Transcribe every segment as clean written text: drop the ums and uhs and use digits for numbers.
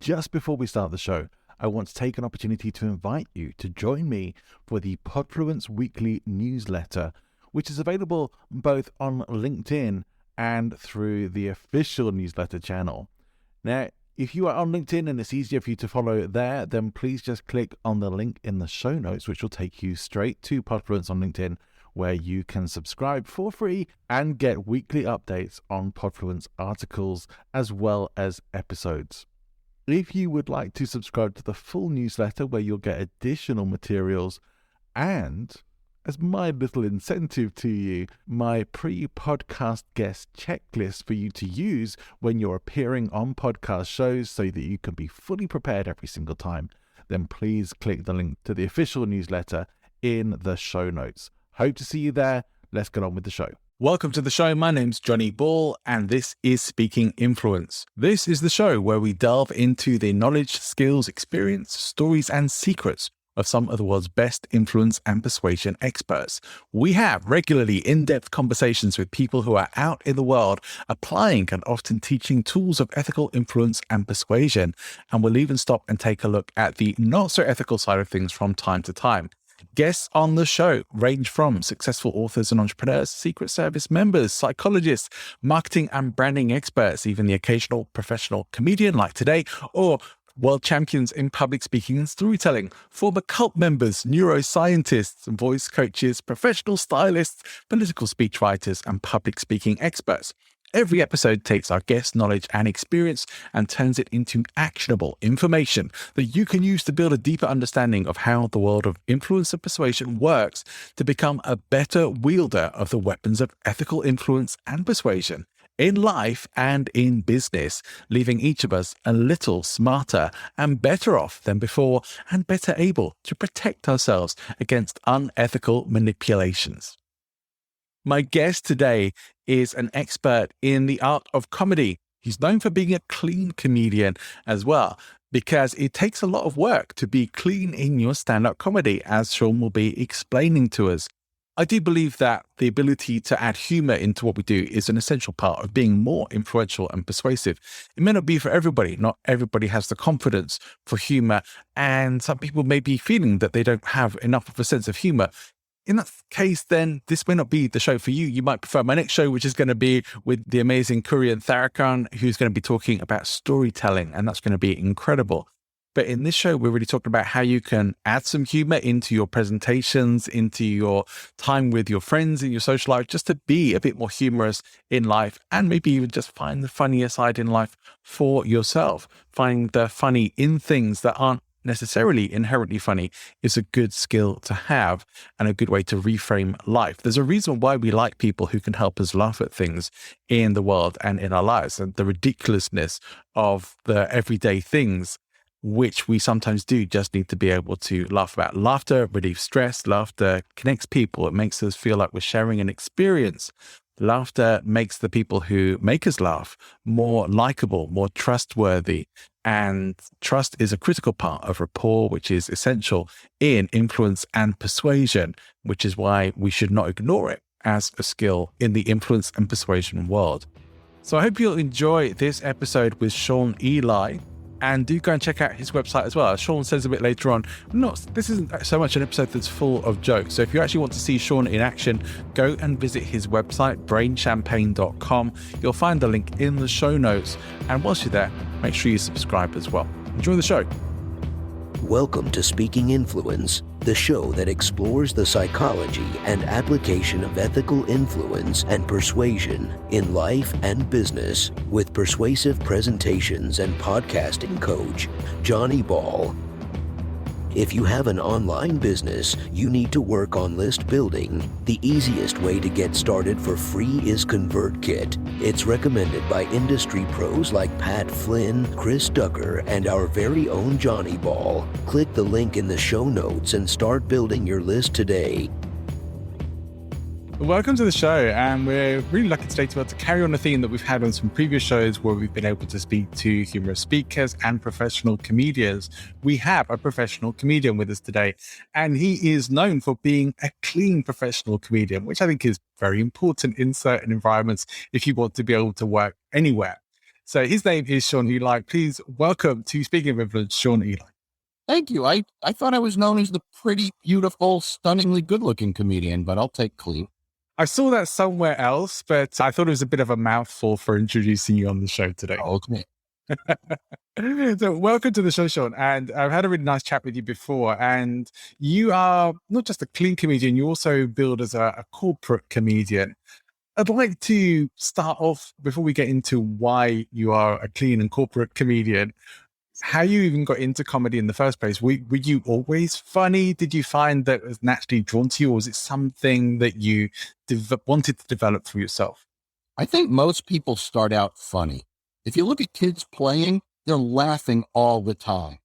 just before we start the show, I want to take an opportunity to invite you to join me for the Podfluence Weekly newsletter, which is available both on LinkedIn and through the official newsletter channel. Now, if you are on LinkedIn and it's easier for you to follow there, then please just click on the link in the show notes, which will take you straight to Podfluence on LinkedIn, where you can subscribe for free and get weekly updates on Podfluence articles as well as episodes. If you would like to subscribe to the full newsletter where you'll get additional materials and, as my little incentive to you, my pre-podcast guest checklist for you to use when you're appearing on podcast shows so that you can be fully prepared every single time, then please click the link to the official newsletter in the show notes. Hope to see you there. Let's get on with the show. Welcome to the show. My name's Johnny Ball, and this is Speaking Influence. This is the show where we delve into the knowledge, skills, experience, stories, and secrets of some of the world's best influence and persuasion experts. We have regularly in-depth conversations with people who are out in the world applying and often teaching tools of ethical influence and persuasion. And we'll even stop and take a look at the not so ethical side of things from time to time. Guests on the show range from successful authors and entrepreneurs, Secret Service members, psychologists, marketing and branding experts, even the occasional professional comedian like today, or world champions in public speaking and storytelling, former cult members, neuroscientists, voice coaches, professional stylists, political speechwriters, and public speaking experts. Every episode takes our guest knowledge and experience and turns it into actionable information that you can use to build a deeper understanding of how the world of influence and persuasion works to become a better wielder of the weapons of ethical influence and persuasion in life and in business, leaving each of us a little smarter and better off than before and better able to protect ourselves against unethical manipulations. My guest today is an expert in the art of comedy. He's known for being a clean comedian as well, because it takes a lot of work to be clean in your stand-up comedy, as Shaun will be explaining to us. I do believe that the ability to add humor into what we do is an essential part of being more influential and persuasive. It may not be for everybody. Not everybody has the confidence for humor, and some people may be feeling that they don't have enough of a sense of humor. In that case, then this may not be the show for you. You might prefer my next show, which is going to be with the amazing Kurian Tharakan, who's going to be talking about storytelling, and that's going to be incredible. But in this show, we're really talking about how you can add some humor into your presentations, into your time with your friends in your social life, just to be a bit more humorous in life, and maybe even just find the funnier side in life for yourself. Find the funny in things that aren't necessarily inherently funny is a good skill to have and a good way to reframe life. There's a reason why we like people who can help us laugh at things in the world and in our lives, and the ridiculousness of the everyday things which we sometimes do just need to be able to laugh about. Laughter relieves stress. Laughter connects people. It makes us feel like we're sharing an experience. Laughter makes the people who make us laugh more likable, more trustworthy. And trust is a critical part of rapport, which is essential in influence and persuasion, which is why we should not ignore it as a skill in the influence and persuasion world. So I hope you'll enjoy this episode with Shaun Eli. And do go and check out his website as well. As Shaun says a bit later on, this isn't so much an episode that's full of jokes. So if you actually want to see Shaun in action, go and visit his website, brainchampagne.com. You'll find the link in the show notes. And whilst you're there, make sure you subscribe as well. Enjoy the show. Welcome to Speaking Influence, the show that explores the psychology and application of ethical influence and persuasion in life and business with persuasive presentations and podcasting coach, Johnny Ball. If you have an online business you need to work on list building, the easiest way to get started for free is ConvertKit. It's recommended by industry pros like Pat Flynn, Chris Ducker, and our very own Johnny Ball. Click the link in the show notes and start building your list today. Welcome to the show, and we're really lucky today to be able to carry on a theme that we've had on some previous shows where we've been able to speak to humorous speakers and professional comedians. We have a professional comedian with us today, and he is known for being a clean professional comedian, which I think is very important in certain environments if you want to be able to work anywhere. So his name is Shaun Eli. Please welcome to Speaking of Influence, Shaun Eli. Thank you. I thought I was known as the pretty, beautiful, stunningly good-looking comedian, but I'll take clean. I saw that somewhere else, but I thought it was a bit of a mouthful for introducing you on the show today. Okay. So welcome to the show, Shaun. And I've had a really nice chat with you before. And you are not just a clean comedian, you also build as a corporate comedian. I'd like to start off, before we get into why you are a clean and corporate comedian, how you even got into comedy in the first place. Were you always funny? Did you find that it was naturally drawn to you, or was it something that you wanted to develop for yourself? I think most people start out funny. If you look at kids playing, they're laughing all the time.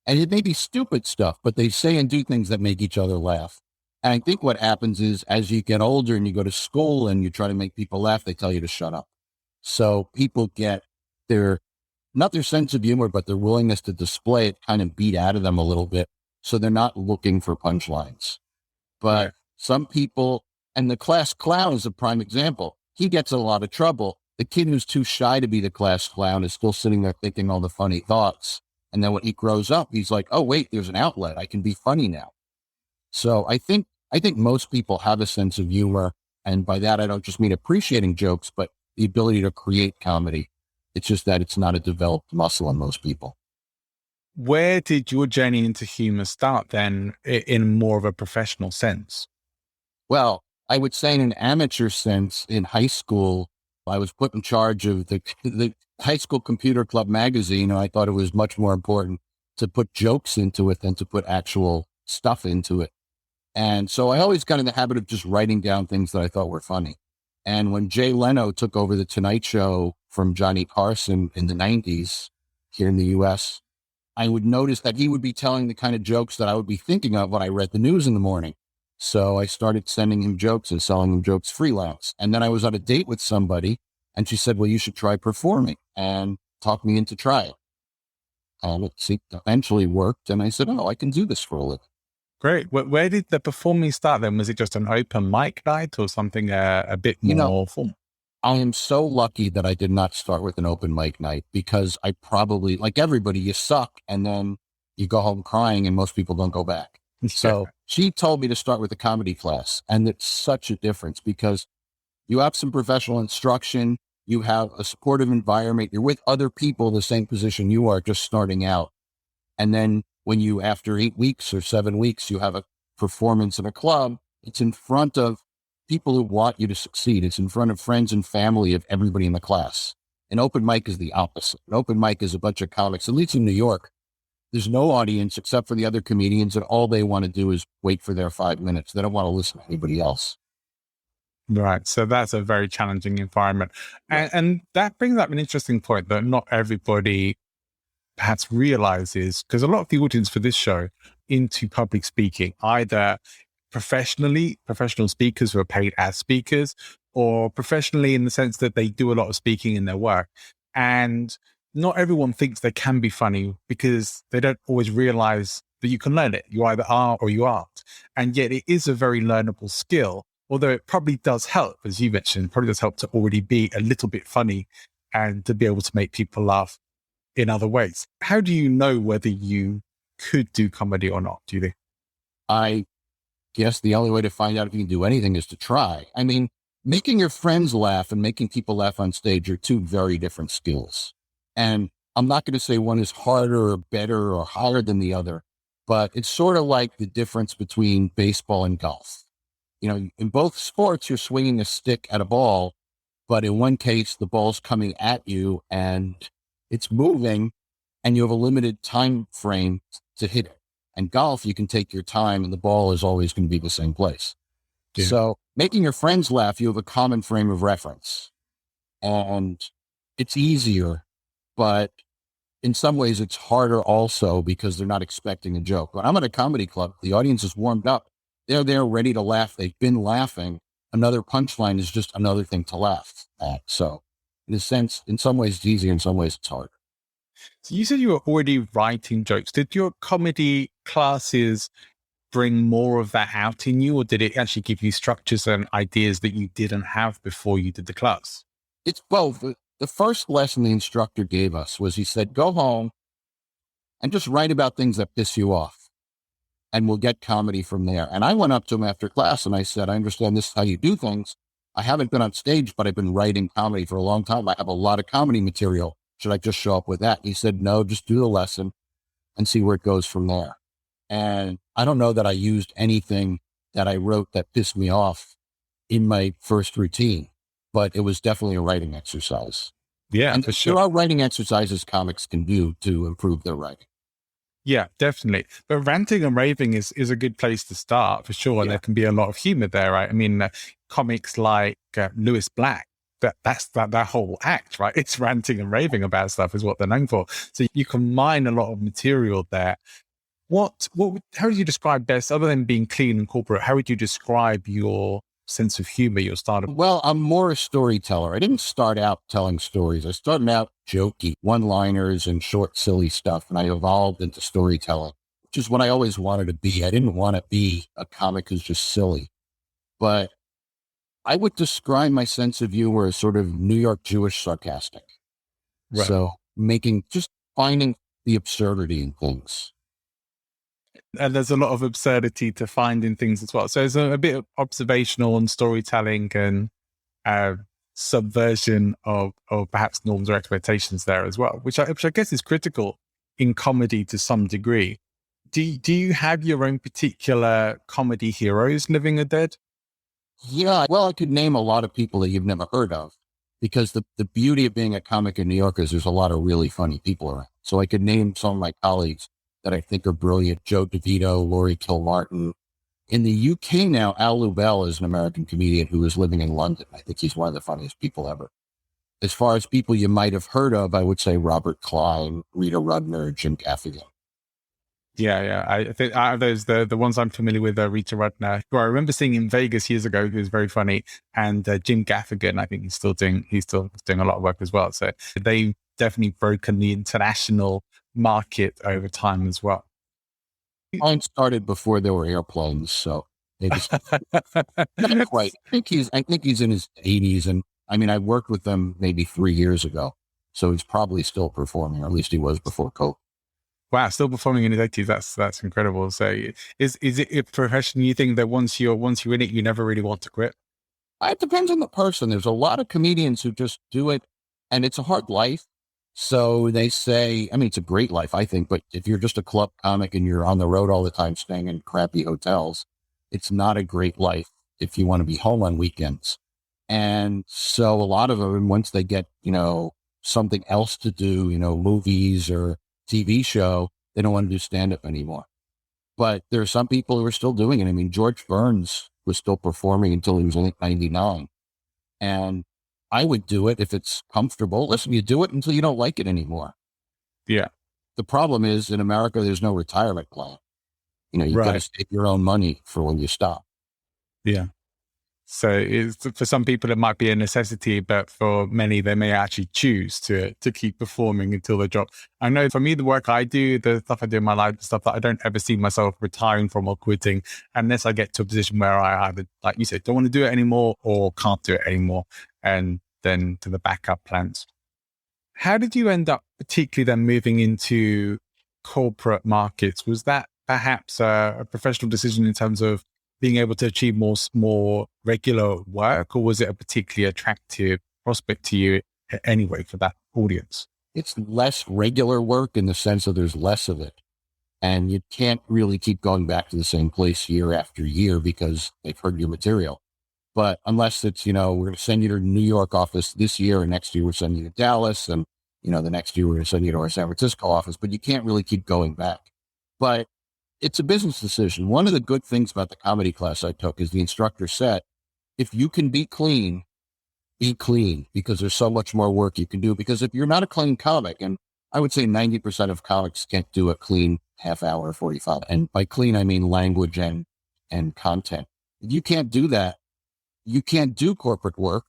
And it may be stupid stuff, but they say and do things that make each other laugh. And I think what happens is as you get older and you go to school and you try to make people laugh, they tell you to shut up. So people get not their sense of humor, but their willingness to display it kind of beat out of them a little bit. So they're not looking for punchlines. But some people, and the class clown is a prime example. He gets in a lot of trouble. The kid who's too shy to be the class clown is still sitting there thinking all the funny thoughts. And then when he grows up, he's like, oh, wait, there's an outlet. I can be funny now. So I think most people have a sense of humor. And by that, I don't just mean appreciating jokes, but the ability to create comedy. It's just that it's not a developed muscle in most people. Where did your journey into humor start then, in more of a professional sense? Well, I would say in an amateur sense, in high school, I was put in charge of the high school computer club magazine, and I thought it was much more important to put jokes into it than to put actual stuff into it. And so I always got in the habit of just writing down things that I thought were funny. And when Jay Leno took over the Tonight Show from Johnny Carson in the 90s here in the US, I would notice that he would be telling the kind of jokes that I would be thinking of when I read the news in the morning. So I started sending him jokes and selling him jokes freelance. And then I was on a date with somebody and she said, well, you should try performing, and talked me into try it. And it eventually worked. And I said, oh, I can do this for a living. Great. Where did the performing start then? Was it just an open mic night or something a bit more formal? I am so lucky that I did not start with an open mic night, because I probably, like everybody, you suck and then you go home crying and most people don't go back. So she told me to start with a comedy class, and it's such a difference because you have some professional instruction, you have a supportive environment, you're with other people in the same position you are just starting out. And then when you, after 8 weeks or 7 weeks, you have a performance in a club, it's in front of people who want you to succeed. It's in front of friends and family of everybody in the class. An open mic is the opposite. An open mic is a bunch of comics, at least in New York. There's no audience except for the other comedians, and all they want to do is wait for their 5 minutes. They don't want to listen to anybody else. Right. So that's a very challenging environment. And that brings up an interesting point that not everybody perhaps realizes, because a lot of the audience for this show into public speaking, either professional speakers who are paid as speakers, or professionally in the sense that they do a lot of speaking in their work. And not everyone thinks they can be funny because they don't always realize that you can learn it. You either are or you aren't. And yet it is a very learnable skill, although it probably does help, as you mentioned, probably does help to already be a little bit funny and to be able to make people laugh in other ways. How do you know whether you could do comedy or not, do you think? I guess the only way to find out if you can do anything is to try. I mean, making your friends laugh and making people laugh on stage are two very different skills. And I'm not going to say one is harder or better or higher than the other, but it's sort of like the difference between baseball and golf. You know, in both sports, you're swinging a stick at a ball, but in one case, the ball's coming at you and it's moving and you have a limited time frame to hit it. And golf, you can take your time and the ball is always going to be the same place. Yeah. So making your friends laugh, you have a common frame of reference and it's easier, but in some ways it's harder also because they're not expecting a joke. When I'm at a comedy club, the audience is warmed up. They're there ready to laugh. They've been laughing. Another punchline is just another thing to laugh at. So in a sense, in some ways it's easier, in some ways it's harder. So you said you were already writing jokes. Did your comedy classes bring more of that out in you, or did it actually give you structures and ideas that you didn't have before you did the class? It's both. The first lesson the instructor gave us was he said, go home and just write about things that piss you off, and we'll get comedy from there. And I went up to him after class and I said, I understand this is how you do things. I haven't been on stage, but I've been writing comedy for a long time. I have a lot of comedy material. Should I just show up with that? He said, no, just do the lesson and see where it goes from there. And I don't know that I used anything that I wrote that pissed me off in my first routine, but it was definitely a writing exercise. Yeah, and for sure. There are writing exercises comics can do to improve their writing. Yeah, definitely. But ranting and raving is a good place to start for sure. And there can be a lot of humor there, right? I mean, comics like Lewis Black, that's that whole act, right? It's ranting and raving about stuff is what they're known for. So you can mine a lot of material there. How would you describe best, other than being clean and corporate, how would you describe your sense of humor, your style of... Well, I'm more a storyteller. I didn't start out telling stories. I started out jokey, one-liners and short, silly stuff, and I evolved into storytelling, which is what I always wanted to be. I didn't want to be a comic who's just silly, but I would describe my sense of humor as sort of New York Jewish sarcastic. Right. So just finding the absurdity in things. And there's a lot of absurdity to find in things as well. So it's a bit of observational and storytelling and subversion of perhaps norms or expectations there as well, which I guess is critical in comedy to some degree. Do you have your own particular comedy heroes, living or dead? Yeah, well, I could name a lot of people that you've never heard of, because the beauty of being a comic in New York is there's a lot of really funny people around. So I could name some of my colleagues that I think are brilliant: Joe DeVito, Laurie Kilmartin. In the UK now, Al Lubell is an American comedian who is living in London. I think he's one of the funniest people ever. As far as people you might have heard of, I would say Robert Klein, Rita Rudner, Jim Gaffigan. Yeah. I think out of those, the ones I'm familiar with are Rita Rudner, who I remember seeing in Vegas years ago, who was very funny, and Jim Gaffigan. I think he's still doing a lot of work as well. So they've definitely broken the international market over time as well. Mine started before there were airplanes, so they just not quite. I think he's in his 80s, and I mean, I worked with them maybe 3 years ago, so he's probably still performing, or at least he was before COVID. Wow, still performing in his 80s. That's incredible. So is it a profession you think that once you're in it, you never really want to quit? It depends on the person. There's a lot of comedians who just do it, and it's a hard life. So they say, I mean, it's a great life, I think, but if you're just a club comic and you're on the road all the time, staying in crappy hotels, it's not a great life if you want to be home on weekends. And so a lot of them, once they get, something else to do, movies or TV show, they don't want to do stand-up anymore. But there are some people who are still doing it. I mean, George Burns was still performing until he was only 99. And I would do it if it's comfortable. Listen, you do it until you don't like it anymore. Yeah. The problem is, in America, there's no retirement plan. You've got to save your own money for when you stop. Yeah. So for some people, it might be a necessity, but for many, they may actually choose to keep performing until they drop. I know for me, the work I do, the stuff I do in my life, the stuff that I don't ever see myself retiring from or quitting, unless I get to a position where I either, like you said, don't want to do it anymore or can't do it anymore, and then to the backup plans. How did you end up particularly then moving into corporate markets? Was that perhaps a professional decision in terms of being able to achieve more regular work, or was it a particularly attractive prospect to you anyway for that audience? It's less regular work in the sense that there's less of it. And you can't really keep going back to the same place year after year because they've heard your material. But unless it's, we're going to send you to the New York office this year, and next year we're sending you to Dallas, and, the next year we're going to send you to our San Francisco office, but you can't really keep going back. But it's a business decision. One of the good things about the comedy class I took is the instructor said, if you can be clean, because there's so much more work you can do. Because if you're not a clean comic, and I would say 90% of comics can't do a clean half hour, 45. And by clean, I mean language and content. If you can't do that, you can't do corporate work.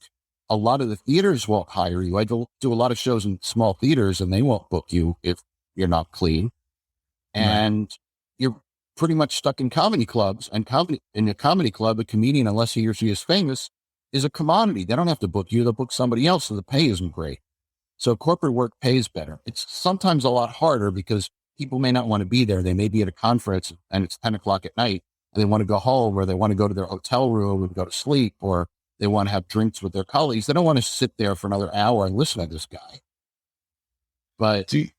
A lot of the theaters won't hire you. I do a lot of shows in small theaters, and they won't book you if you're not clean. And you're pretty much stuck in comedy clubs, and in a comedy club, a comedian, unless he or she is famous, is a commodity. They don't have to book you. They'll book somebody else, so the pay isn't great. So corporate work pays better. It's sometimes a lot harder because people may not want to be there. They may be at a conference and it's 10 o'clock at night and they want to go home, or they want to go to their hotel room and go to sleep, or they want to have drinks with their colleagues. They don't want to sit there for another hour and listen to this guy. But it's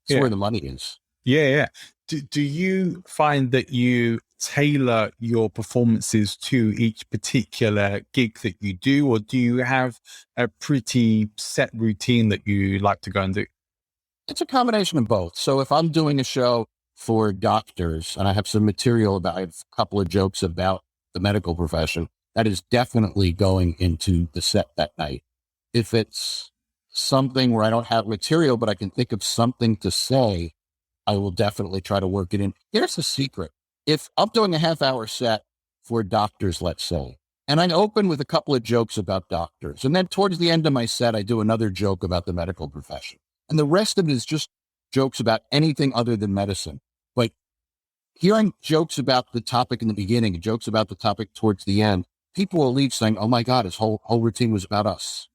where the money is. Yeah. Do you find that you tailor your performances to each particular gig that you do, or do you have a pretty set routine that you like to go and do? It's a combination of both. So if I'm doing a show for doctors and I have some material about, I have a couple of jokes about the medical profession, that is definitely going into the set that night. If it's something where I don't have material, but I can think of something to say, I will definitely try to work it in. Here's the secret. If I'm doing a half-hour set for doctors, let's say, and I open with a couple of jokes about doctors, and then towards the end of my set, I do another joke about the medical profession, and the rest of it is just jokes about anything other than medicine. But hearing jokes about the topic in the beginning and jokes about the topic towards the end, people will leave saying, oh my God, his whole routine was about us.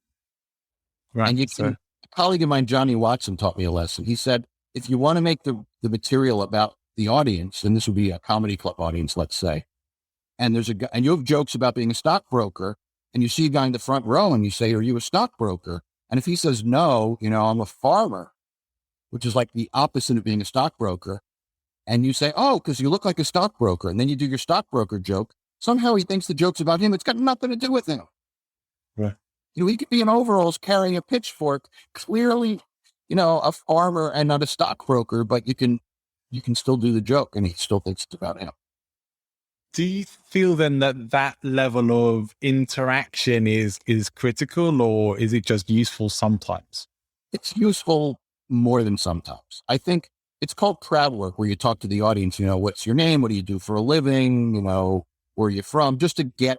Right. And a colleague of mine, Johnny Watson, taught me a lesson. He said, if you want to make the material about the audience, and this would be a comedy club audience, let's say, and there's a guy, and you have jokes about being a stockbroker, and you see a guy in the front row and you say, are you a stockbroker? And if he says, no, I'm a farmer, which is like the opposite of being a stockbroker. And you say, oh, because you look like a stockbroker. And then you do your stockbroker joke. Somehow he thinks the joke's about him. It's got nothing to do with him. Right. He could be in overalls carrying a pitchfork, clearly, a farmer and not a stockbroker, but you can still do the joke and he still thinks it's about him. Do you feel then that level of interaction is critical, or is it just useful sometimes? It's useful more than sometimes. I think it's called crowd work, where you talk to the audience, what's your name? What do you do for a living? Where are you from? Just to get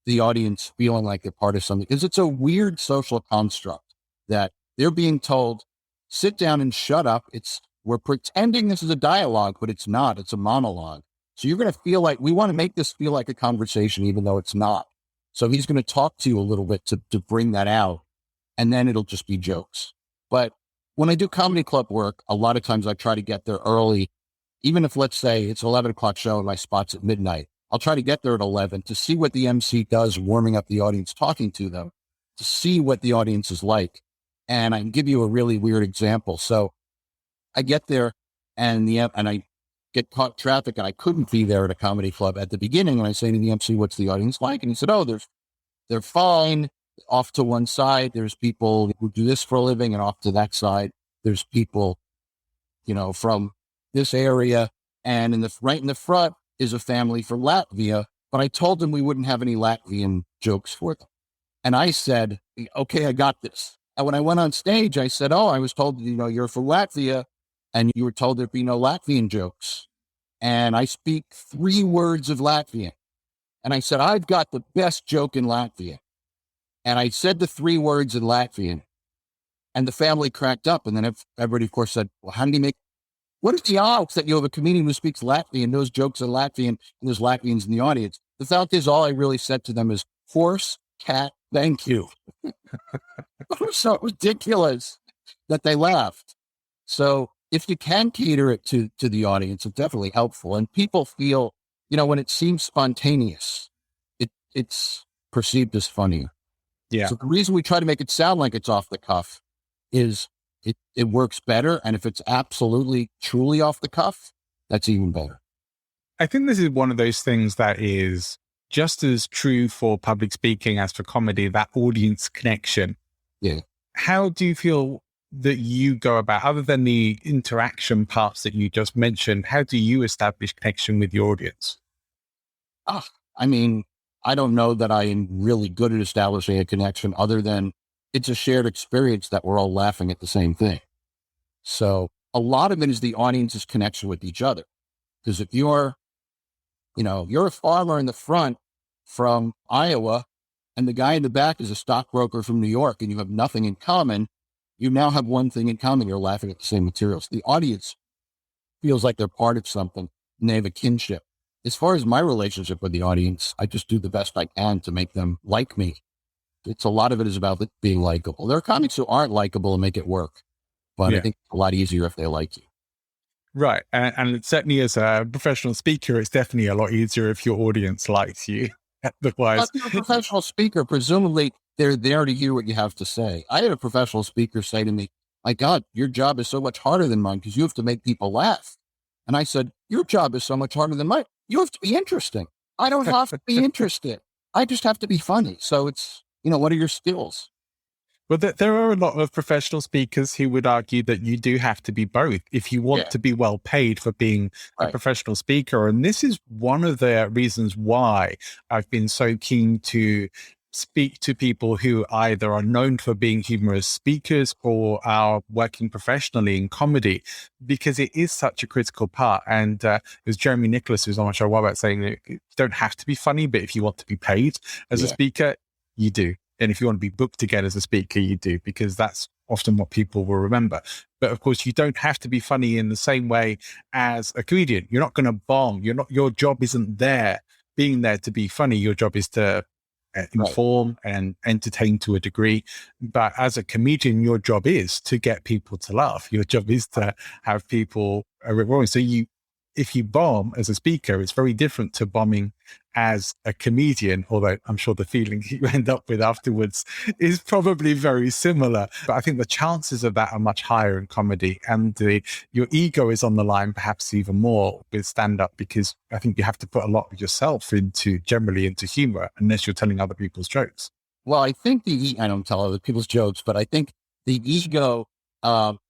the audience feeling like they're part of something. Because it's a weird social construct that they're being told, sit down and shut up. We're pretending this is a dialogue, but it's not. It's a monologue. So you're going to feel like, we want to make this feel like a conversation, even though it's not. So he's going to talk to you a little bit to bring that out. And then it'll just be jokes. But when I do comedy club work, a lot of times I try to get there early. Even if, let's say, it's 11 o'clock show and my spot's at midnight, I'll try to get there at 11 to see what the MC does, warming up the audience, talking to them, to see what the audience is like. And I can give you a really weird example. So I get there and I get caught traffic and I couldn't be there at a comedy club at the beginning. And I say to the MC, what's the audience like? And he said, oh, they're fine. Off to one side, there's people who do this for a living, and off to that side, there's people, from this area. And right in the front is a family from Latvia. But I told them we wouldn't have any Latvian jokes for them. And I said, okay, I got this. And when I went on stage, I said, oh, I was told, you're from Latvia, and you were told there'd be no Latvian jokes. And I speak 3 words of Latvian. And I said, I've got the best joke in Latvian. And I said the 3 words in Latvian, and the family cracked up. And then everybody, of course, said, well, how do you make, what are the odds that you have a comedian who speaks Latvian, knows jokes in Latvian, and there's Latvians in the audience? The fact is, all I really said to them is, horse, cat, thank you. It was so ridiculous that they laughed. So if you can cater it to the audience, it's definitely helpful. And people feel, when it seems spontaneous, it's perceived as funnier. Yeah. So the reason we try to make it sound like it's off the cuff is it works better. And if it's absolutely, truly off the cuff, that's even better. I think this is one of those things that is just as true for public speaking as for comedy, that audience connection. Yeah. How do you feel that you go about, other than the interaction parts that you just mentioned, how do you establish connection with your audience? I don't know that I am really good at establishing a connection, other than it's a shared experience that we're all laughing at the same thing. So a lot of it is the audience's connection with each other. Because if you're a farmer in the front from Iowa and the guy in the back is a stockbroker from New York and you have nothing in common, you now have one thing in common. You're laughing at the same materials. The audience feels like they're part of something and they have a kinship. As far as my relationship with the audience, I just do the best I can to make them like me. It's a lot of it is about being likable. There are comics who aren't likable and make it work, but I think it's a lot easier if they like you. Right. And certainly as a professional speaker, it's definitely a lot easier if your audience likes you. Otherwise, If you're a professional speaker, presumably they're there to hear what you have to say. I had a professional speaker say to me, "My God, your job is so much harder than mine because you have to make people laugh." And I said, "Your job is so much harder than mine. You have to be interesting. I don't have to be interested. I just have to be funny." So it's, what are your skills? well, there are a lot of professional speakers who would argue that you do have to be both if you want Yeah, to be well paid for being a right. professional speaker. And this is one of the reasons why I've been so keen to speak to people who either are known for being humorous speakers or are working professionally in comedy, because it is such a critical part. And it was Jeremy Nicholas who's on my show a while back saying that you don't have to be funny, but if you want to be paid as a Yeah, speaker, you do. And if you want to be booked again as a speaker, you do, because that's often what people will remember. But of course, you don't have to be funny in the same way as a comedian. You're not going to bomb. Your job isn't being there to be funny. Your job is to right. inform and entertain to a degree. But as a comedian, your job is to get people to laugh. Your job is to have people roaring. So if you bomb as a speaker, it's very different to bombing as a comedian, although I'm sure the feeling you end up with afterwards is probably very similar. But I think the chances of that are much higher in comedy, and your ego is on the line perhaps even more with stand-up, because I think you have to put a lot of yourself generally into humor, unless you're telling other people's jokes. Well, I think I don't tell other people's jokes, but I think the ego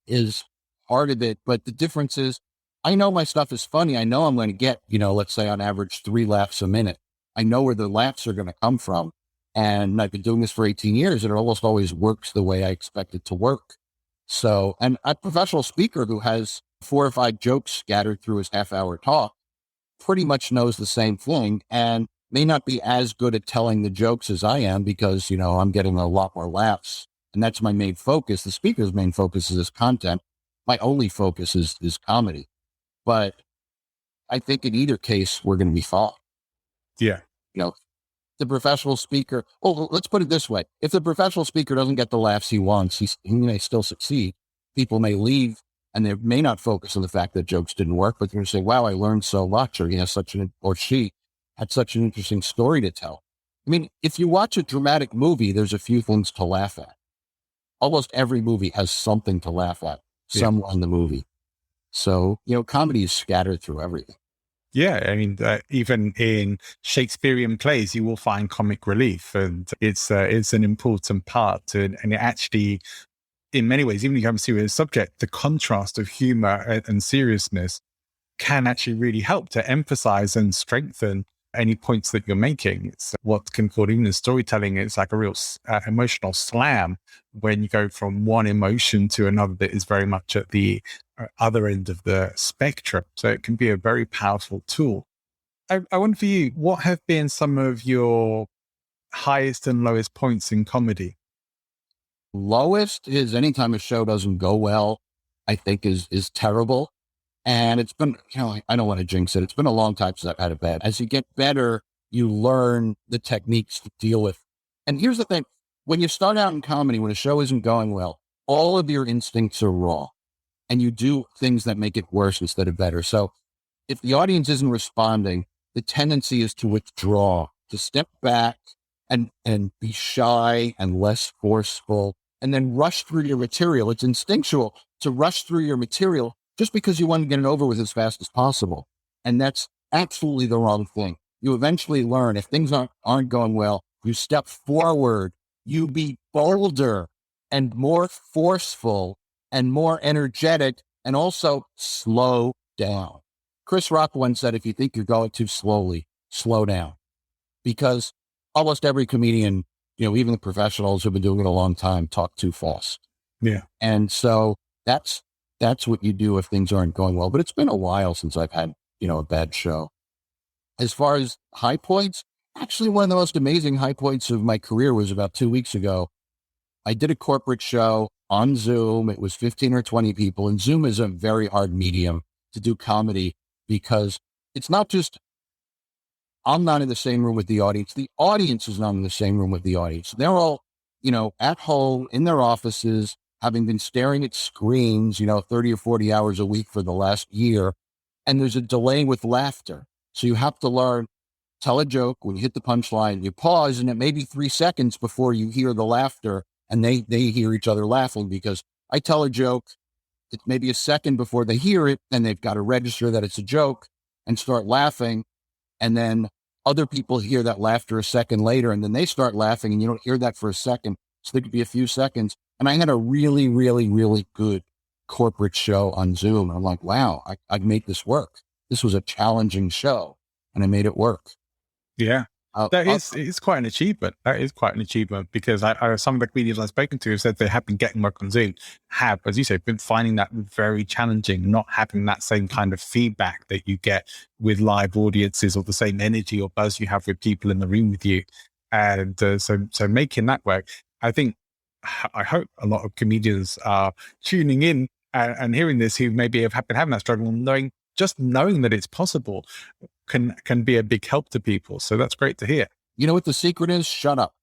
is part of it. But the difference is, I know my stuff is funny. I know I'm going to get, let's say on average 3 laughs a minute. I know where the laughs are going to come from. And I've been doing this for 18 years, and it almost always works the way I expect it to work. So, and a professional speaker who has 4 or 5 jokes scattered through his half-hour talk pretty much knows the same thing and may not be as good at telling the jokes as I am because, I'm getting a lot more laughs. And that's my main focus. The speaker's main focus is his content. My only focus is comedy. But I think in either case, we're going to be fine. Yeah. The professional speaker, let's put it this way. If the professional speaker doesn't get the laughs he wants, he may still succeed. People may leave and they may not focus on the fact that jokes didn't work, but they're going to say, wow, I learned so much, or or she had such an interesting story to tell. I mean, if you watch a dramatic movie, there's a few things to laugh at. Almost every movie has something to laugh at, somewhere in the movie. So, comedy is scattered through everything. Yeah, I mean, even in Shakespearean plays, you will find comic relief, and it's an important part. And it actually, in many ways, even if you have a serious subject, the contrast of humor and seriousness can actually really help to emphasize and strengthen any points that you're making. It's what can call even in storytelling, it's like a real emotional slam when you go from one emotion to another that is very much at the other end of the spectrum. So it can be a very powerful tool. I wonder for you, what have been some of your highest and lowest points in comedy? Lowest is anytime a show doesn't go well, I think is terrible. And it's been, I don't want to jinx it. It's been a long time since I've had it bad. As you get better, you learn the techniques to deal with. And here's the thing. When you start out in comedy, when a show isn't going well, all of your instincts are raw and you do things that make it worse instead of better. So if the audience isn't responding, the tendency is to withdraw, to step back and be shy and less forceful, and then rush through your material. It's instinctual to rush through your material just because you want to get it over with as fast as possible. And that's absolutely the wrong thing. You eventually learn if things aren't going well, you step forward, you be bolder and more forceful and more energetic, and also slow down. Chris Rock once said, if you think you're going too slowly, slow down. Because almost every comedian, even the professionals who've been doing it a long time, talk too fast. Yeah. And so that's what you do if things aren't going well. But it's been a while since I've had, a bad show. As far as high points, actually one of the most amazing high points of my career was about 2 weeks ago. I did a corporate show on Zoom. It was 15 or 20 people. And Zoom is a very hard medium to do comedy because it's not just I'm not in the same room with the audience. The audience is not in the same room with the audience. They're all, at home in their offices, having been staring at screens, 30 or 40 hours a week for the last year. And there's a delay with laughter. So you have to learn, tell a joke. When you hit the punchline, you pause, and it may be 3 seconds before you hear the laughter and they hear each other laughing, because I tell a joke, it's maybe a second before they hear it, and they've got to register that it's a joke and start laughing. And then other people hear that laughter a second later, and then they start laughing, and you don't hear that for a second. So there could be a few seconds. And I had a really, really, really good corporate show on Zoom. And I'm like, wow, I'd make this work. This was a challenging show, and I made it work. Yeah. It's quite an achievement. That is quite an achievement, because some of the comedians I've spoken to have said they have been getting work on Zoom, have, as you say, been finding that very challenging, not having that same kind of feedback that you get with live audiences, or the same energy or buzz you have with people in the room with you. And so making that work, I hope a lot of comedians are tuning in and hearing this, who maybe have been having that struggle, knowing that it's possible can be a big help to people. So that's great to hear. You know what the secret is? Shut up.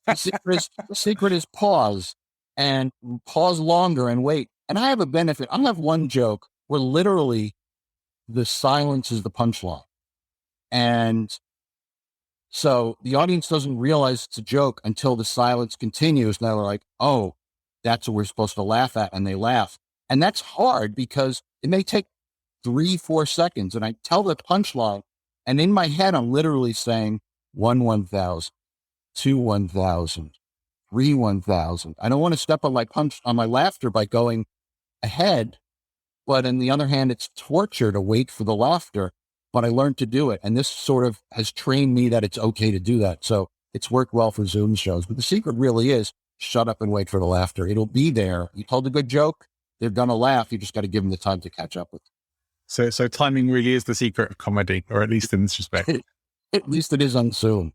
The secret is pause, and pause longer and wait. And I have a benefit. I have one joke where literally the silence is the punchline. And so the audience doesn't realize it's a joke until the silence continues. Now they're like, oh, that's what we're supposed to laugh at. And they laugh. And that's hard, because it may take 3-4 seconds, and I tell the punchline, and in my head, I'm literally saying 1,000, 2,000, 3,000. I don't want to step on my laughter by going ahead, but on the other hand, it's torture to wait for the laughter, but I learned to do it. And this sort of has trained me that it's okay to do that. So it's worked well for Zoom shows, but the secret really is shut up and wait for the laughter. It'll be there. You told a good joke, they're going to laugh. You just got to give them the time to catch up with it. So timing really is the secret of comedy, or at least in this respect. At least it is on Zoom.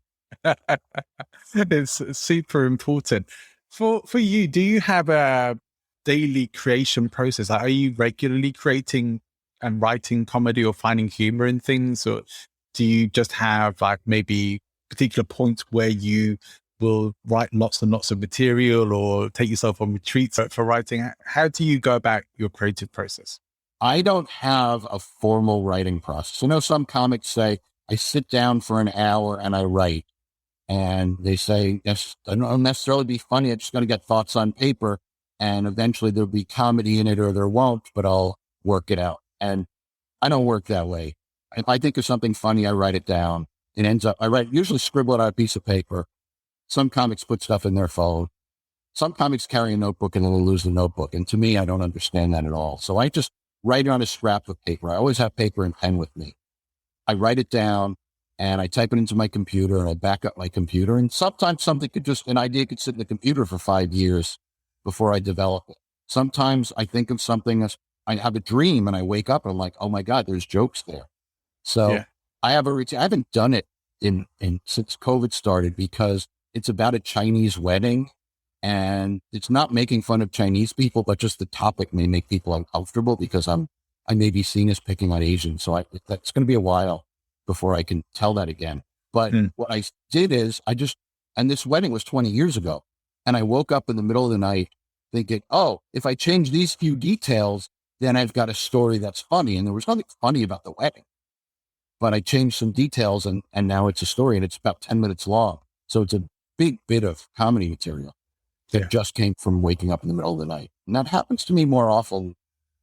It's super important. For you, do you have a daily creation process? Are you regularly creating and writing comedy, or finding humor in things? Or do you just have maybe particular points where you will write lots and lots of material, or take yourself on retreats for writing? How do you go about your creative process? I don't have a formal writing process. Some comics say, I sit down for an hour and I write. And they say, yes, I don't necessarily be funny. I just got to get thoughts on paper, and eventually there'll be comedy in it, or there won't, but I'll work it out. And I don't work that way. If I think of something funny, I write it down. It ends up, usually scribble it on a piece of paper. Some comics put stuff in their phone. Some comics carry a notebook and then they lose the notebook. And to me, I don't understand that at all. So I just write it on a scrap of paper. I always have paper and pen with me. I write it down and I type it into my computer, and I back up my computer. And sometimes an idea could sit in the computer for 5 years before I develop it. Sometimes I think of something, I have a dream and I wake up and I'm like, oh my God, there's jokes there. So yeah. I have a routine. I haven't done it since COVID started, because it's about a Chinese wedding. And it's not making fun of Chinese people, but just the topic may make people uncomfortable, because I may be seen as picking on Asians. So that's going to be a while before I can tell that again. But what I did is and this wedding was 20 years ago. And I woke up in the middle of the night thinking, oh, if I change these few details, then I've got a story that's funny. And there was nothing funny about the wedding, but I changed some details, and now it's a story, and it's about 10 minutes long. So it's a big bit of comedy material that just came from waking up in the middle of the night. And that happens to me more often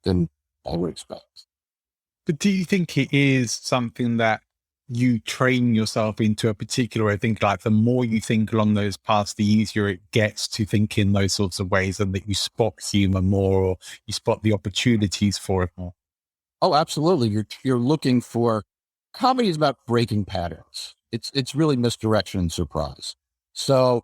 than I would expect. But do you think it is something that you train yourself into a particular, I think, like the more you think along those paths, the easier it gets to think in those sorts of ways, and that you spot humor more, or you spot the opportunities for it more? Oh, absolutely. You're looking for, comedy is about breaking patterns. It's really misdirection and surprise. So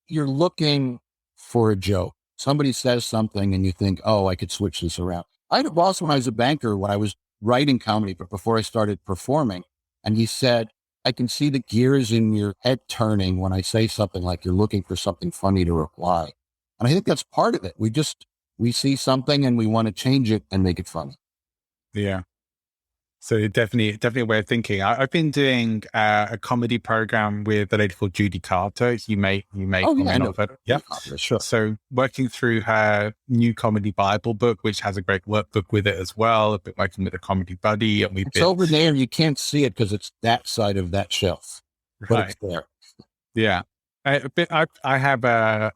you're looking for a joke. Somebody says something and you think, oh, I could switch this around. I had a boss when I was a banker, when I was writing comedy, but before I started performing, and he said, I can see the gears in your head turning when I say something like you're looking for something funny to reply. And I think that's part of it. We see something and we want to change it and make it funny. Yeah. So definitely a way of thinking. I've been doing a comedy program with a lady called Judy Carter. You may Oh or yeah, may I not know. have heard. Yeah. Sure. So working through her new comedy Bible book, which has a great workbook with it as well. I've been working with a comedy buddy, and we've It's been over there. You can't see it because it's that side of that shelf, but right. it's there. Yeah. I have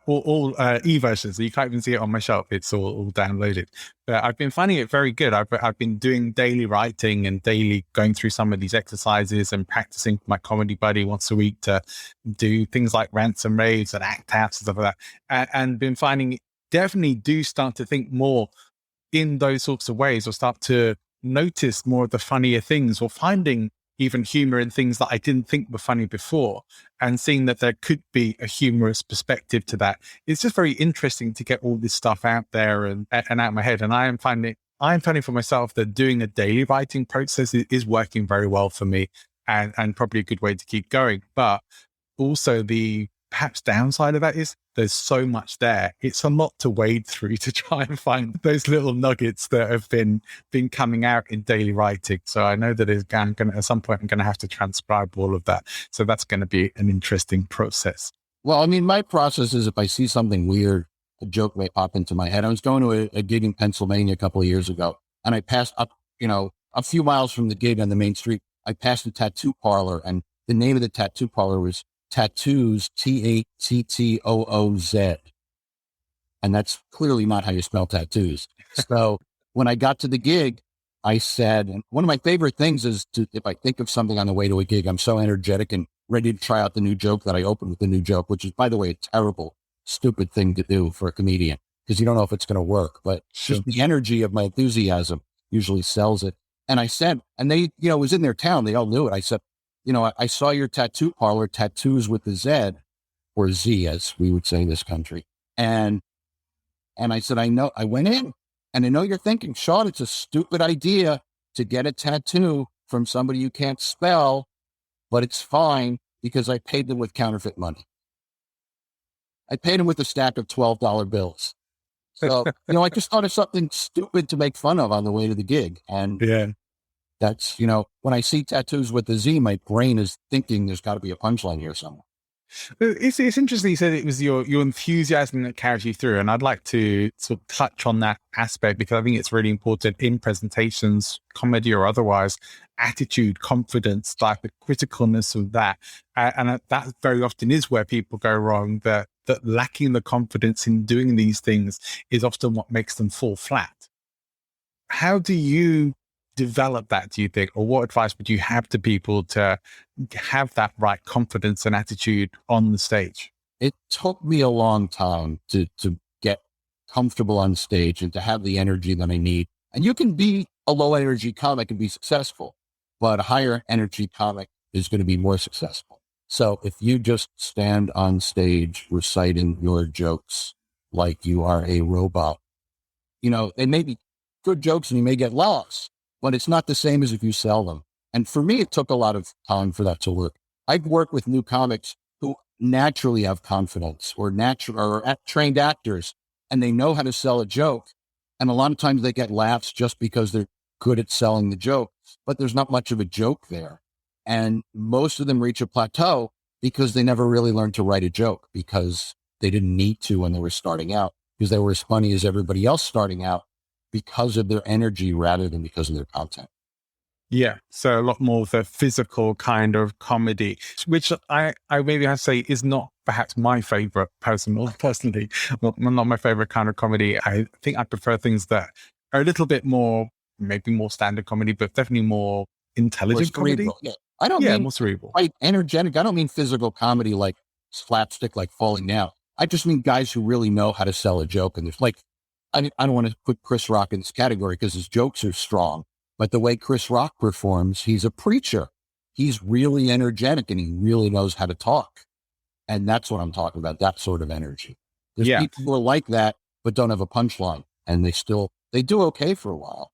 all e-versions, so you can't even see it on my shelf. It's all downloaded. But I've been finding it very good. I've been doing daily writing and daily going through some of these exercises and practicing my comedy buddy once a week to do things like rants and raves and act outs and stuff like that. And been finding definitely do start to think more in those sorts of ways, or start to notice more of the funnier things, or finding even humor in things that I didn't think were funny before, and seeing that there could be a humorous perspective to that. It's just very interesting to get all this stuff out there and out of my head. And I'm finding for myself that doing a daily writing process is working very well for me, and probably a good way to keep going. But also the perhaps downside of that is there's so much there. It's a lot to wade through to try and find those little nuggets that have been coming out in daily writing. So I know that at some point I'm going to have to transcribe all of that. So that's going to be an interesting process. Well, I mean, my process is if I see something weird, a joke may pop into my head. I was going to a gig in Pennsylvania a couple of years ago, and I passed up, a few miles from the gig on the main street. I passed a tattoo parlor, and the name of the tattoo parlor was Tattoos, Tattooz. And that's clearly not how you spell tattoos. So when I got to the gig, I said, and one of my favorite things is if I think of something on the way to a gig, I'm so energetic and ready to try out the new joke that I open with the new joke, which is, by the way, a terrible, stupid thing to do for a comedian because you don't know if it's going to work. But just the energy of my enthusiasm usually sells it. And I said, and they, it was in their town. They all knew it. I said, I saw your tattoo parlor, Tattoos with the Z, or Z, as we would say in this country. And I said, I went in, and I know you're thinking, Shaun, it's a stupid idea to get a tattoo from somebody you can't spell, but it's fine because I paid them with counterfeit money. I paid them with a stack of $12 bills. So, I just thought of something stupid to make fun of on the way to the gig. And yeah. That's, when I see Tattoos with the Z, my brain is thinking there's got to be a punchline here somewhere. It's interesting you said it was your enthusiasm that carries you through. And I'd like to sort of touch on that aspect because I think it's really important in presentations, comedy or otherwise, attitude, confidence, like the criticalness of that. And that very often is where people go wrong, that lacking the confidence in doing these things is often what makes them fall flat. How do you develop that, do you think, or what advice would you have to people to have that right confidence and attitude on the stage? It took me a long time to get comfortable on stage and to have the energy that I need. And you can be a low energy comic and be successful, but a higher energy comic is going to be more successful. So if you just stand on stage reciting your jokes like you are a robot, they may be good jokes and you may get laughs, but it's not the same as if you sell them. And for me, it took a lot of time for that to work. I've worked with new comics who naturally have confidence or trained actors, and they know how to sell a joke. And a lot of times they get laughs just because they're good at selling the joke, but there's not much of a joke there. And most of them reach a plateau because they never really learned to write a joke because they didn't need to when they were starting out, because they were as funny as everybody else starting out, because of their energy rather than because of their content. Yeah. So a lot more of the physical kind of comedy, which I maybe have to say is not perhaps my favorite personally, well, not my favorite kind of comedy. I think I prefer things that are a little bit more, maybe more standard comedy, but definitely more intelligent comedy. Yeah. I don't mean more cerebral. Like energetic. I don't mean physical comedy like slapstick, like falling down. I just mean guys who really know how to sell a joke. And there's I don't want to put Chris Rock in this category because his jokes are strong, but the way Chris Rock performs, he's a preacher. He's really energetic and he really knows how to talk. And that's what I'm talking about, that sort of energy. There's people who are like that, but don't have a punchline, and they do okay for a while.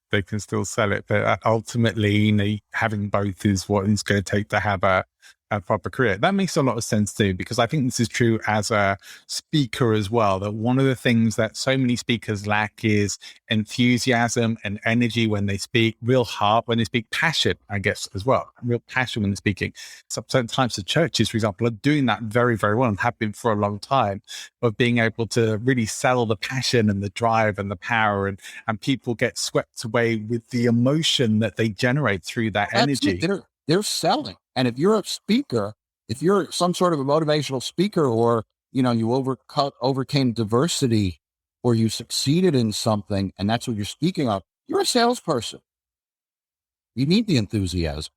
They can still sell it, but ultimately, having both is what it's going to take to have a a proper career. That makes a lot of sense too, because I think this is true as a speaker as well, that one of the things that so many speakers lack is enthusiasm and energy when they speak, real heart when they speak, passion, I guess, as well, real passion when they're speaking. Certain types of churches, for example, are doing that very, very well and have been for a long time, of being able to really sell the passion and the drive and the power, and people get swept away with the emotion that they generate through that energy. They're selling. And if you're a speaker, if you're some sort of a motivational speaker, or, you overcame diversity, or you succeeded in something, and that's what you're speaking of, you're a salesperson. You need the enthusiasm.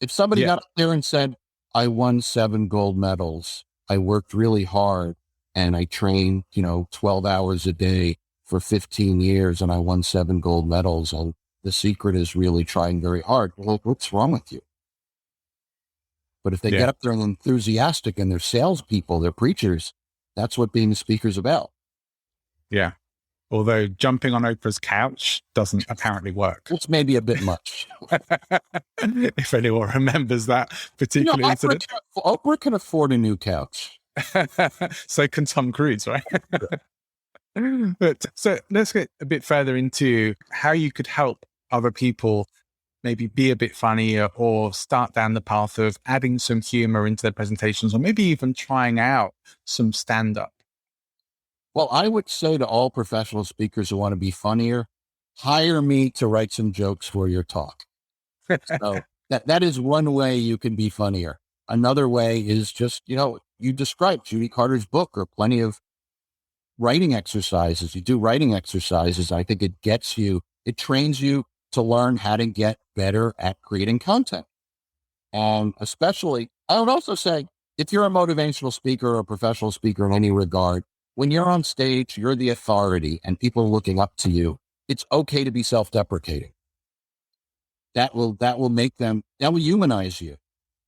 If somebody got up there and said, I won 7 gold medals, I worked really hard, and I trained, 12 hours a day for 15 years, and I won 7 gold medals, and the secret is really trying very hard. Well, what's wrong with you? But if they get up there and enthusiastic, and they're salespeople, they're preachers, that's what being a speaker's about. Yeah. Although jumping on Oprah's couch doesn't apparently work. It's maybe a bit much. If anyone remembers that particular incident. Oprah can afford a new couch. So can Tom Cruise, right? But so let's get a bit further into how you could help other people maybe be a bit funnier, or start down the path of adding some humor into their presentations, or maybe even trying out some stand-up. Well, I would say to all professional speakers who want to be funnier, hire me to write some jokes for your talk. So that is one way you can be funnier. Another way is just, you described Judy Carter's book, or plenty of writing exercises. You do writing exercises. I think it trains you to learn how to get better at creating content. And especially, I would also say, if you're a motivational speaker or a professional speaker in any regard, when you're on stage, you're the authority and people are looking up to you. It's okay to be self-deprecating. That will humanize you.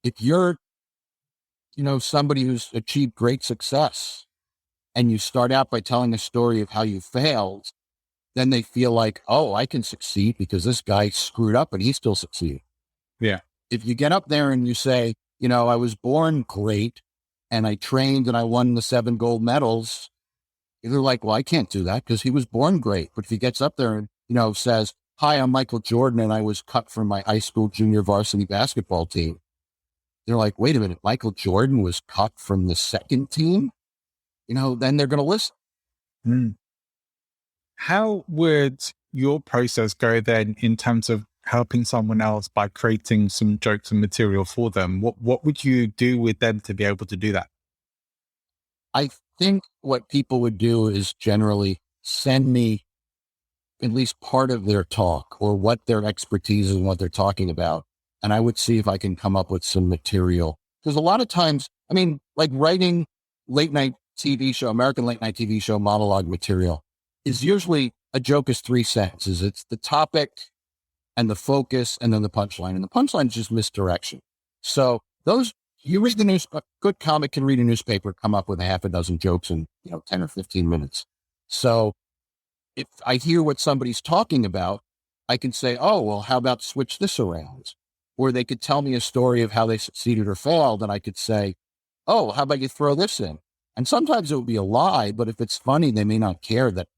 If you're, somebody who's achieved great success, and you start out by telling a story of how you failed, then they feel like, oh, I can succeed because this guy screwed up and he still succeeded. Yeah. If you get up there and you say, I was born great and I trained and I won the 7 gold medals, they're like, well, I can't do that because he was born great. But if he gets up there and, says, hi, I'm Michael Jordan and I was cut from my high school junior varsity basketball team, they're like, wait a minute, Michael Jordan was cut from the second team? Then they're going to listen. Mm. How would your process go then in terms of helping someone else by creating some jokes and material for them? What would you do with them to be able to do that? I think what people would do is generally send me at least part of their talk, or what their expertise is and what they're talking about. And I would see if I can come up with some material. Because a lot of times, like writing late night TV show, American late night TV show monologue material is usually, a joke is 3 sentences. It's the topic and the focus and then the punchline. And the punchline is just misdirection. So you read the news, a good comic can read a newspaper, come up with a half a dozen jokes in 10 or 15 minutes. So if I hear what somebody's talking about, I can say, oh, well, how about switch this around? Or they could tell me a story of how they succeeded or failed. And I could say, oh, how about you throw this in? And sometimes it would be a lie, but if it's funny, they may not care that,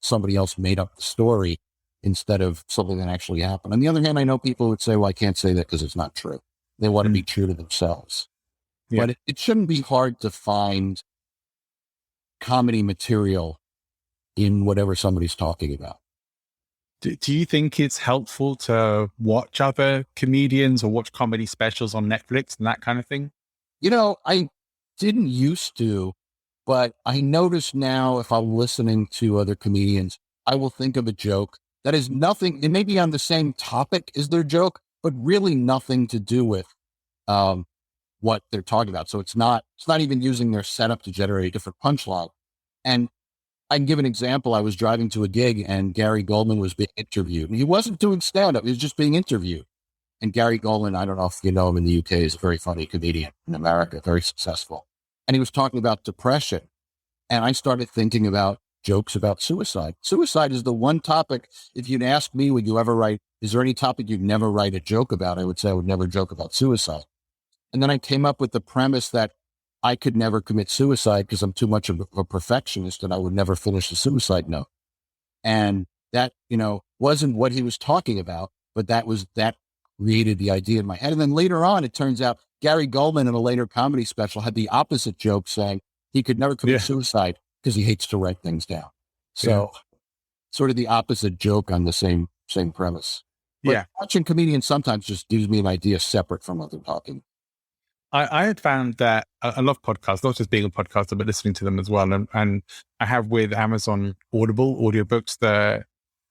somebody else made up the story instead of something that actually happened. On the other hand, I know people would say, well, I can't say that because it's not true. They want to be true to themselves. Yeah. But it shouldn't be hard to find comedy material in whatever somebody's talking about. Do you think it's helpful to watch other comedians or watch comedy specials on Netflix and that kind of thing? I didn't used to, but I notice now if I'm listening to other comedians, I will think of a joke that is nothing, it may be on the same topic as their joke, but really nothing to do with what they're talking about. So it's not even using their setup to generate a different punchline. And I can give an example. I was driving to a gig and Gary Goldman was being interviewed. And he wasn't doing stand-up. He was just being interviewed. And Gary Goldman, I don't know if you know him in the UK, is a very funny comedian in America, very successful. And he was talking about depression. And I started thinking about jokes about suicide. Suicide is the one topic, if you'd ask me, is there any topic you'd never write a joke about? I would say I would never joke about suicide. And then I came up with the premise that I could never commit suicide because I'm too much of a perfectionist and I would never finish the suicide note. And that, wasn't what he was talking about, but that created the idea in my head. And then later on, it turns out Gary Goldman in a later comedy special had the opposite joke, saying he could never commit suicide because he hates to write things down. So sort of the opposite joke on the same premise. But watching comedians sometimes just gives me an idea separate from what they're talking. I had found that I love podcasts, not just being a podcaster, but listening to them as well. And I have with Amazon Audible audiobooks, the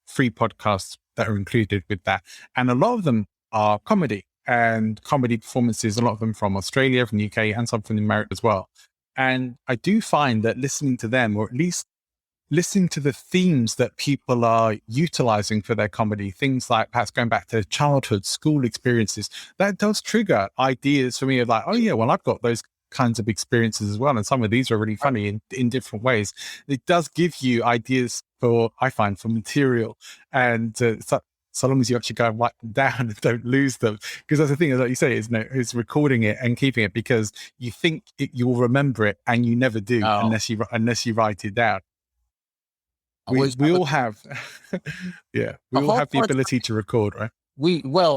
free podcasts that are included with that. And a lot of them are comedy and comedy performances, a lot of them from Australia, from the UK, and some from America as well. And I do find that listening to them, or at least listening to the themes that people are utilizing for their comedy, things like perhaps going back to childhood, school experiences, that does trigger ideas for me of like, oh yeah, well, I've got those kinds of experiences as well. And some of these are really funny in different ways. It does give you ideas I find, for material. And so long as you actually go and write them down and don't lose them. Because that's the thing, like you say, is recording it and keeping it, because you think you'll remember it and you never do unless you write it down. We all have, we all have the ability to record, right?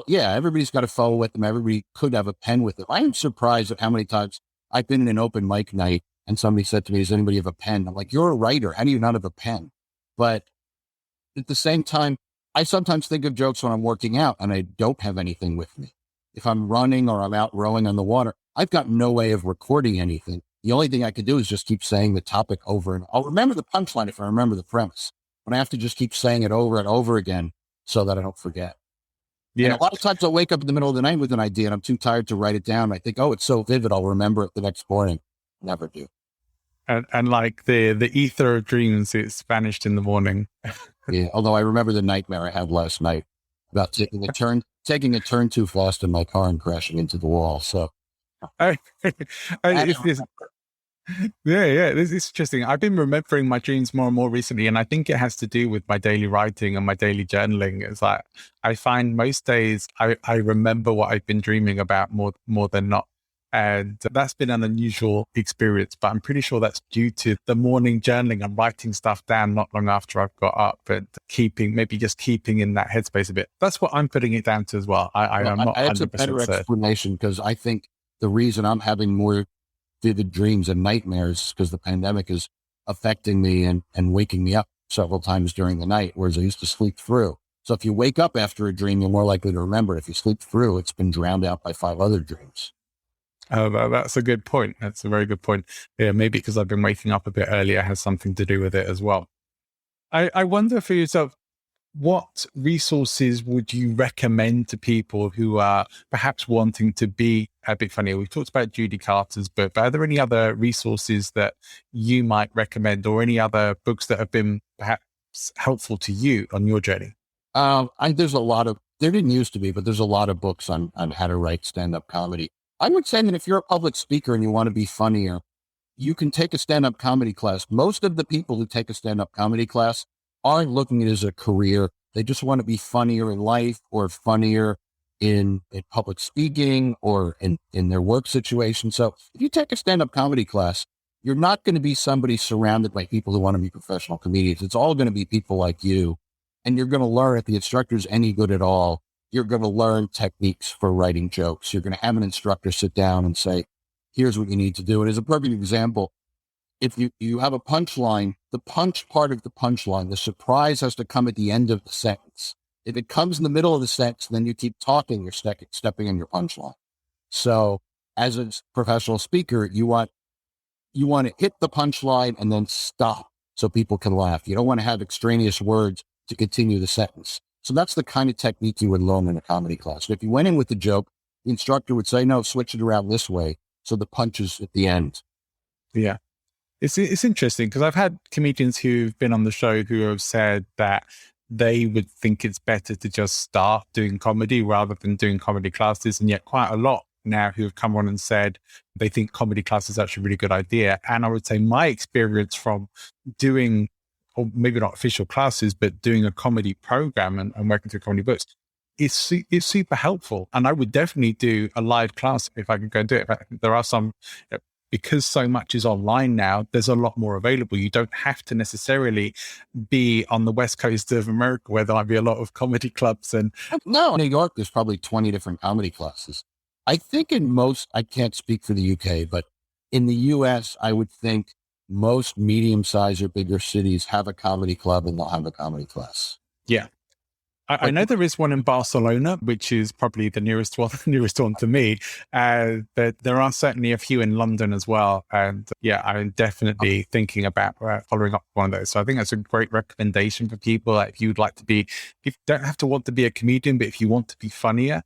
Everybody's got a phone with them. Everybody could have a pen with them. I'm surprised at how many times I've been in an open mic night and somebody said to me, does anybody have a pen? I'm like, you're a writer. How do you not have a pen? But at the same time, I sometimes think of jokes when I'm working out and I don't have anything with me. If I'm running or I'm out rowing on the water, I've got no way of recording anything. The only thing I could do is just keep saying the topic over, and I'll remember the punchline if I remember the premise, but I have to just keep saying it over and over again so that I don't forget. Yeah. And a lot of times I'll wake up in the middle of the night with an idea and I'm too tired to write it down. I think, it's so vivid, I'll remember it the next morning. Never do. And like the ether of dreams, it's vanished in the morning. Yeah. Although I remember the nightmare I had last night about taking a turn too fast in my car and crashing into the wall. So. It's interesting. I've been remembering my dreams more and more recently, and I think it has to do with my daily writing and my daily journaling. It's like I find most days I remember what I've been dreaming about more than not, and that's been an unusual experience. But I'm pretty sure that's due to the morning journaling and writing stuff down not long after I've got up, and keeping in that headspace a bit. That's what I'm putting it down to as well. I'm not 100% That's a better explanation, because I think the reason I'm having more vivid dreams and nightmares because the pandemic is affecting me and waking me up several times during the night, whereas I used to sleep through. So if you wake up after a dream, you're more likely to remember it. If you sleep through, it's been drowned out by 5 other dreams. Oh, that's a good point. That's a very good point. Yeah, maybe because I've been waking up a bit earlier has something to do with it as well. I wonder for yourself, what resources would you recommend to people who are perhaps wanting to be a bit funnier? We've talked about Judy Carter's book, but are there any other resources that you might recommend, or any other books that have been perhaps helpful to you on your journey? There's a lot of, there didn't used to be, but there's a lot of books on how to write stand-up comedy. I would say that if you're a public speaker and you want to be funnier, you can take a stand-up comedy class. Most of the people who take a stand-up comedy class aren't looking at it as a career. They just want to be funnier in life, or funnier in public speaking, or in their work situation. So if you take a stand-up comedy class, you're not going to be somebody surrounded by people who want to be professional comedians. It's all going to be people like you. And you're going to learn, if the instructor's any good at all, you're going to learn techniques for writing jokes. You're going to have an instructor sit down and say, here's what you need to do. And as a perfect example, if you have a punchline, the punch part of the punchline, the surprise has to come at the end of the sentence. If it comes in the middle of the sentence, then you keep talking, you're stepping in your punchline. So as a professional speaker, you want to hit the punchline and then stop so people can laugh. You don't want to have extraneous words to continue the sentence. So that's the kind of technique you would learn in a comedy class. And if you went in with the joke, the instructor would say, no, switch it around this way. So the punch is at the end. Yeah. It's interesting, because I've had comedians who've been on the show who have said that they would think it's better to just start doing comedy rather than doing comedy classes. And yet quite a lot now who have come on and said they think comedy class is actually a really good idea. And I would say my experience from doing, or maybe not official classes, but doing a comedy program and working through comedy books, it's super helpful. And I would definitely do a live class if I could go do it. But there are some, because so much is online now, there's a lot more available. You don't have to necessarily be on the West Coast of America, where there might be a lot of comedy clubs. And no, in New York, there's probably 20 different comedy classes. I think in most, I can't speak for the UK, but in the US, I would think most medium-sized or bigger cities have a comedy club and they'll have a comedy class. yeah. I know there is one in Barcelona, which is probably the nearest one to me. But there are certainly a few in London as well. And yeah, I'm definitely thinking about following up one of those. So I think that's a great recommendation for people. Like, if you'd like to be, if you don't have to want to be a comedian, but if you want to be funnier,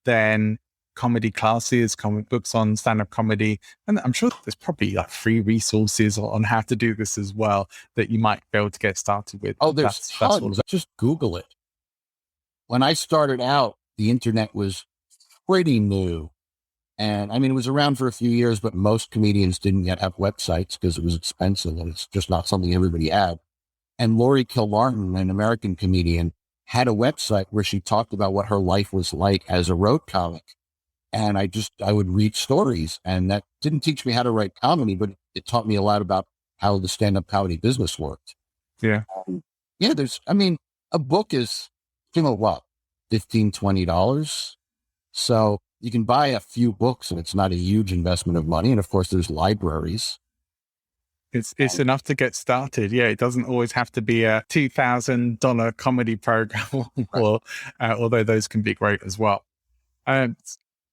then comedy classes, comic books on stand-up comedy. And I'm sure there's probably like free resources on how to do this as well that you might be able to get started with. Oh, there's tons. Just Google it. When I started out, the internet was pretty new. And I mean, it was around for a few years, but most comedians didn't yet have websites because it was expensive and it's just not something everybody had. And Laurie Kilmartin, an American comedian, had a website where she talked about what her life was like as a road comic. And I would read stories, and that didn't teach me how to write comedy, but it taught me a lot about how the stand-up comedy business worked. Yeah. Yeah, a book is, what, $15, $20. So you can buy a few books and it's not a huge investment of money. And of course there's libraries. It's enough to get started. Yeah. It doesn't always have to be a $2,000 comedy program, although those can be great as well.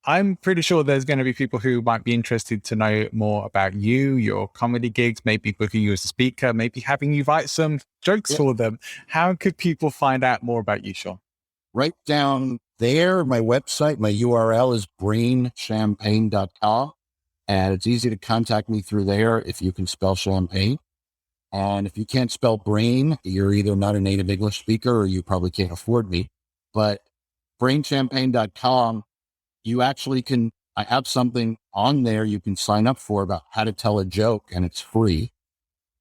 I'm pretty sure there's going to be people who might be interested to know more about you, your comedy gigs, maybe booking you as a speaker, maybe having you write some jokes for them. How could people find out more about you, Shaun? Right down there, my website, my URL is brainchampagne.com. And it's easy to contact me through there if you can spell champagne. And if you can't spell brain, you're either not a native English speaker or you probably can't afford me. But brainchampagne.com, you actually can, I have something on there you can sign up for about how to tell a joke, and it's free.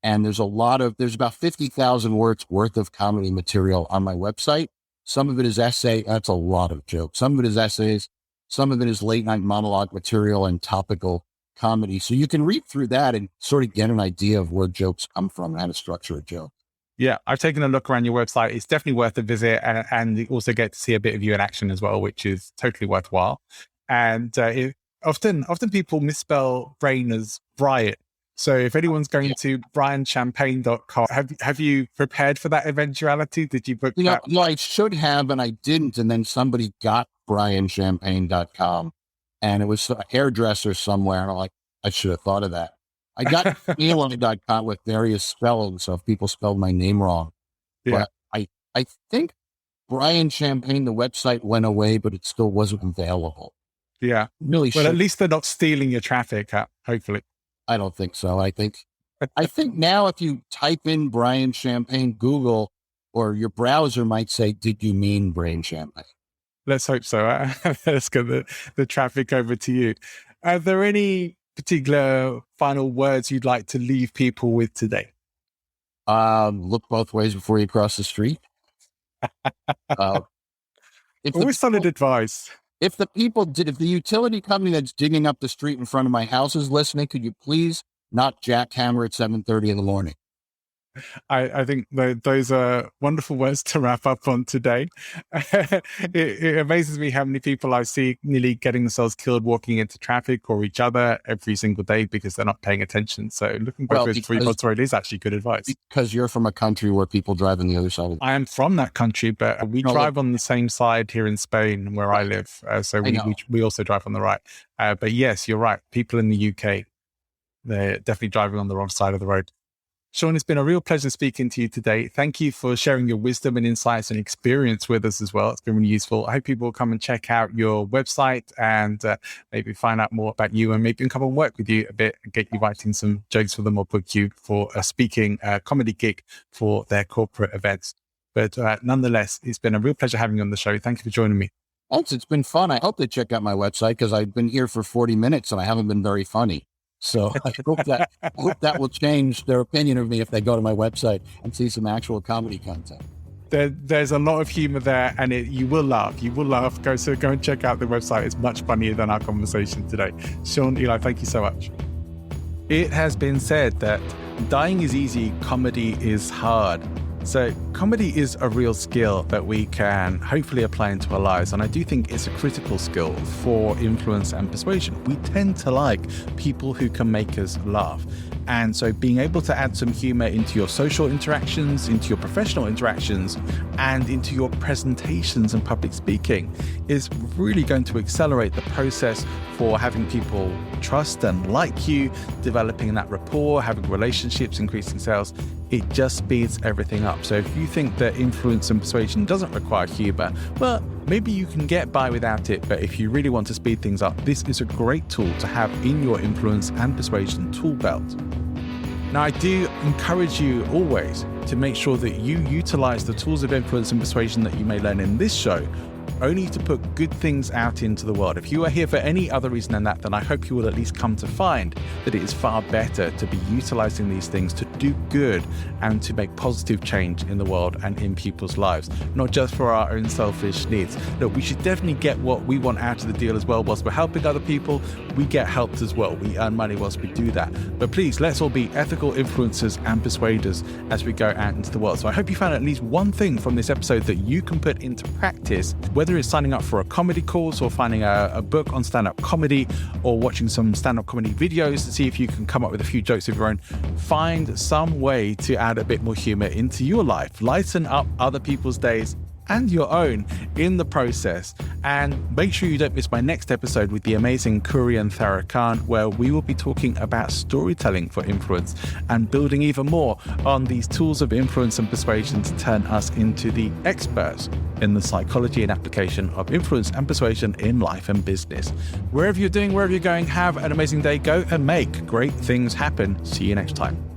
And there's about 50,000 words worth of comedy material on my website. Some of it is essay. That's a lot of jokes. Some of it is essays. Some of it is late night monologue material and topical comedy. So you can read through that and sort of get an idea of where jokes come from and how to structure a joke. Yeah, I've taken a look around your website. It's definitely worth a visit, and you also get to see a bit of you in action as well, which is totally worthwhile. And often people misspell brain as Brian. So if anyone's going to brianchampagne.com, have you prepared for that eventuality? Did you book that? No, I should have, and I didn't. And then somebody got brianchampagne.com, and it was a hairdresser somewhere. And I'm like, I should have thought of that. I got Elon.com with various spellings, so if people spelled my name wrong. Yeah. But I think Brian Champagne, the website went away, but it still wasn't available. Yeah. Really well, at least they're not stealing your traffic, hopefully. I don't think so. I think now if you type in Brian Champagne, Google or your browser might say, did you mean Brain Champagne? Let's hope so. Let's get the traffic over to you. Are there any particular final words you'd like to leave people with today? Look both ways before you cross the street. Always solid advice. If the utility company that's digging up the street in front of my house is listening, could you please not jackhammer at 7:30 in the morning? I think those are wonderful words to wrap up on today. It amazes me how many people I see nearly getting themselves killed walking into traffic or each other every single day because they're not paying attention. So looking both ways before you cross the road is actually good advice. Because you're from a country where people drive on the other side. I am from that country, but we drive on the same side here in Spain where I live. So we also drive on the right. But yes, you're right. People in the UK, they're definitely driving on the wrong side of the road. Shaun, it's been a real pleasure speaking to you today. Thank you for sharing your wisdom and insights and experience with us as well. It's been really useful. I hope people will come and check out your website and maybe find out more about you and maybe come and work with you a bit and get you writing some jokes for them or book you for a speaking comedy gig for their corporate events. But nonetheless, it's been a real pleasure having you on the show. Thank you for joining me. Thanks. It's been fun. I hope they check out my website because I've been here for 40 minutes and I haven't been very funny. So I hope that will change their opinion of me if they go to my website and see some actual comedy content. There's a lot of humor there, and you will laugh. You will laugh. Go and check out the website. It's much funnier than our conversation today. Shaun Eli, thank you so much. It has been said that dying is easy, comedy is hard. So comedy is a real skill that we can hopefully apply into our lives. And I do think it's a critical skill for influence and persuasion. We tend to like people who can make us laugh. And so being able to add some humor into your social interactions, into your professional interactions, and into your presentations and public speaking is really going to accelerate the process for having people trust and like you, developing that rapport, having relationships, increasing sales. It just speeds everything up. So if you think that influence and persuasion doesn't require humor, well, maybe you can get by without it. But if you really want to speed things up, this is a great tool to have in your influence and persuasion tool belt. Now, I do encourage you always to make sure that you utilize the tools of influence and persuasion that you may learn in this show only to put good things out into the world. If you are here for any other reason than that, then I hope you will at least come to find that it is far better to be utilizing these things to do good and to make positive change in the world and in people's lives, not just for our own selfish needs. Look, we should definitely get what we want out of the deal as well. Whilst we're helping other people, we get helped as well. We earn money whilst we do that. But please, let's all be ethical influencers and persuaders as we go out into the world. So I hope you found at least one thing from this episode that you can put into practice, whether it's signing up for a comedy course or finding a book on stand-up comedy or watching some stand-up comedy videos to see if you can come up with a few jokes of your own. Find some way to add a bit more humor into your life. Lighten up other people's days and your own in the process. And make sure you don't miss my next episode with the amazing Kurian Tharakan, where we will be talking about storytelling for influence and building even more on these tools of influence and persuasion to turn us into the experts in the psychology and application of influence and persuasion in life and business. Wherever you're doing, wherever you're going, have an amazing day. Go and make great things happen. See you next time.